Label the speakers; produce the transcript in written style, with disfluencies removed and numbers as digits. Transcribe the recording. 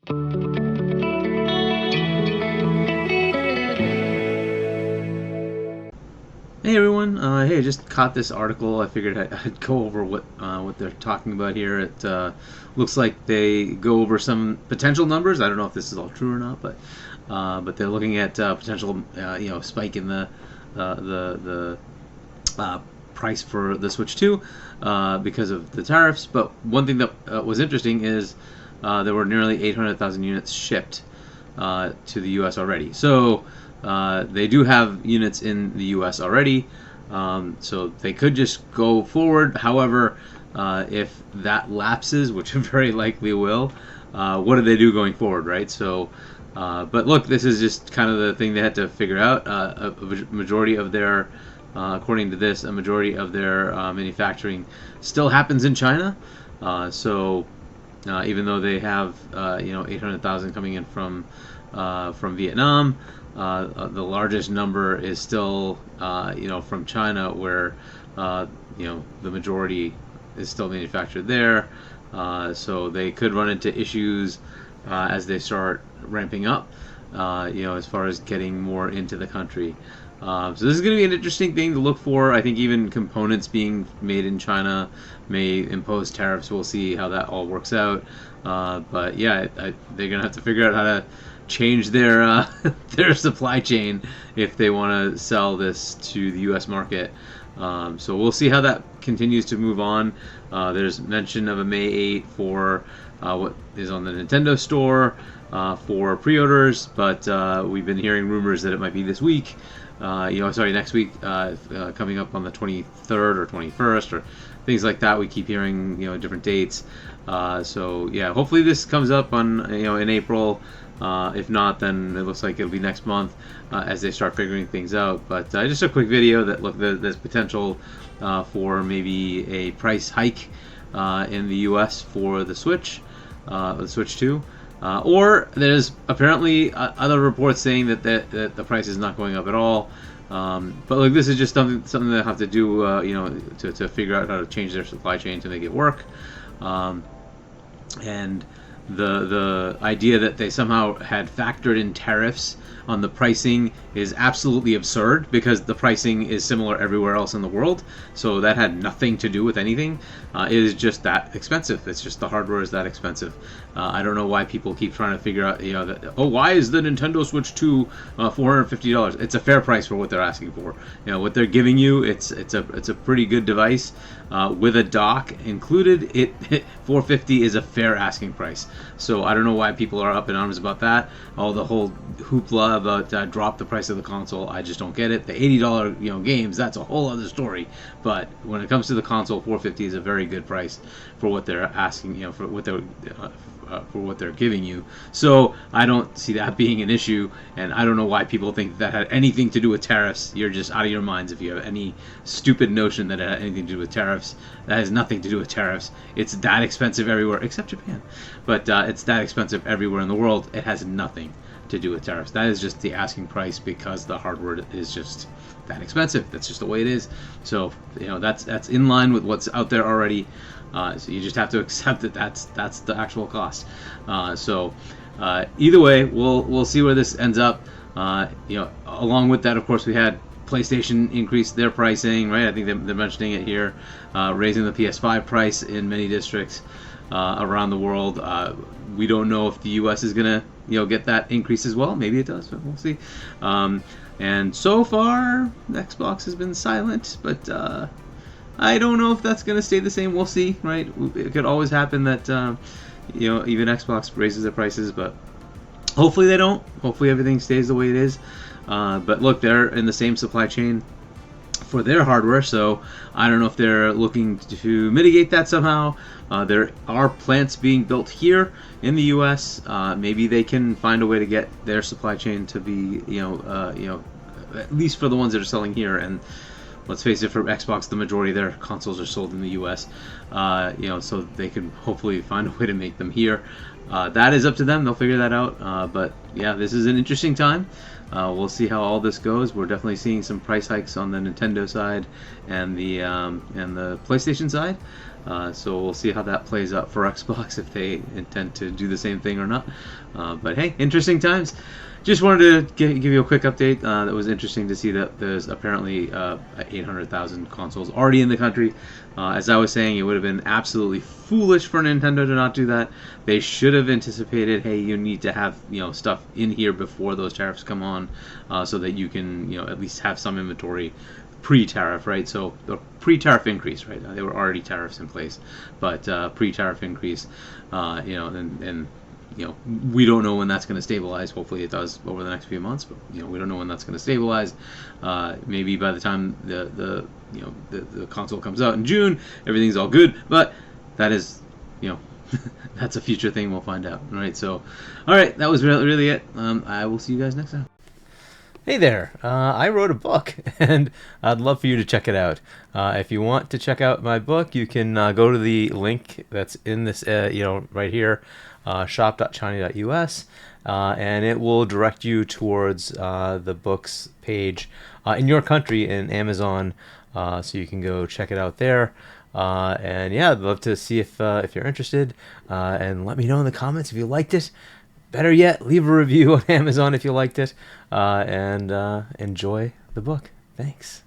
Speaker 1: Hey everyone! Hey, I just caught this article. I figured I'd go over what they're talking about here. It looks like they go over some potential numbers. I don't know if this is all true or not, but they're looking at potential spike in the price for the Switch 2 because of the tariffs. But one thing that was interesting is there were nearly 800,000 units shipped to the U.S. already. So they do have units in the U.S. already, so they could just go forward. However, if that lapses, which very likely will, what do they do going forward, right? So, but look, this is just kind of the thing they had to figure out. A majority of their, according to this, a majority of their manufacturing still happens in China. So even though they have 800,000 coming in from Vietnam, the largest number is still from China, where the majority is still manufactured there. So they could run into issues as they start ramping up, as far as getting more into the country. So this is going to be an interesting thing to look for. I think even components being made in China may impose tariffs. We'll see how that all works out. But yeah, they're going to have to figure out how to change their their supply chain if they want to sell this to the U.S. market. So we'll see how that continues to move on. There's mention of a May 8 for what is on the Nintendo Store for pre-orders, but we've been hearing rumors that it might be this week. Next week, coming up on the 23rd or 21st, or things like that. We keep hearing, different dates. So yeah, hopefully this comes up on, in April. If not, then it looks like it'll be next month as they start figuring things out. But just a quick video that there's potential for maybe a price hike in the U.S. for the Switch 2. Or there's apparently other reports saying that the price is not going up at all. But look, this is just something they have to do, to figure out how to change their supply chain to make it work. And the idea that they somehow had factored in tariffs on the pricing is absolutely absurd, because the pricing is similar everywhere else in the world. So that had nothing to do with anything. It is just that expensive. It's just the hardware is that expensive. I don't know why people keep trying to figure out, why is the Nintendo Switch 2 $450? It's a fair price for what they're asking for. What they're giving you, it's a pretty good device with a dock included. It $450 is a fair asking price. So I don't know why people are up in arms about that. All the whole hoopla about drop the price of the console, I just don't get it. The $80 games, that's a whole other story. But when it comes to the console, $450 is a very good price for what they're asking, for what they're giving you. So I don't see that being an issue, and I don't know why people think that had anything to do with tariffs. You're just out of your minds if you have any stupid notion that it had anything to do with tariffs. That has nothing to do with tariffs. It's that expensive everywhere except Japan, but it's that expensive everywhere in the world. It has nothing to do with tariffs. That is just the asking price because the hardware is just that expensive. That's just the way it is. So that's in line with what's out there already. So you just have to accept that that's the actual cost. So either way, we'll see where this ends up. Along with that, of course, we had PlayStation increase their pricing, right? I think they're mentioning it here, raising the PS5 price in many districts around the world. We don't know if the U.S. is gonna get that increase as well. Maybe it does, but we'll see. And so far, Xbox has been silent, but I don't know if that's going to stay the same. We'll see, right? It could always happen that even Xbox raises their prices, but hopefully they don't. Hopefully everything stays the way it is. But look, they're in the same supply chain for their hardware, so I don't know if they're looking to mitigate that somehow. There are plants being built here in the U.S. Maybe they can find a way to get their supply chain to be, at least for the ones that are selling here. And let's face it, for Xbox, the majority of their consoles are sold in the U.S. So they can hopefully find a way to make them here. that is up to them. They'll figure that out. But yeah, this is an interesting time. We'll see how all this goes. We're definitely seeing some price hikes on the Nintendo side and the PlayStation side. So we'll see how that plays out for Xbox, if they intend to do the same thing or not. But hey, interesting times. Just wanted to give you a quick update. That was interesting to see that there's apparently 800,000 consoles already in the country. As I was saying, it would have been absolutely foolish for Nintendo to not do that. They should have anticipated, hey, you need to have stuff in here before those tariffs come on, so that you can at least have some inventory pre-tariff, right? So the pre-tariff increase, right? There were already tariffs in place, but pre-tariff increase, and we don't know when that's going to stabilize. Hopefully it does over the next few months, but we don't know when that's going to stabilize. Maybe by the time the console comes out in June, everything's all good, but that is that's a future thing. We'll find out. All right, so all right, that was really it. I will see you guys next time.
Speaker 2: Hey there, I wrote a book, and I'd love for you to check it out. If you want to check out my book, you can go to the link that's in this, right here, shop.china.us, and it will direct you towards the book's page in your country in Amazon, so you can go check it out there. And yeah, I'd love to see if you're interested, and let me know in the comments if you liked it. Better yet, leave a review on Amazon if you liked it, and enjoy the book. Thanks.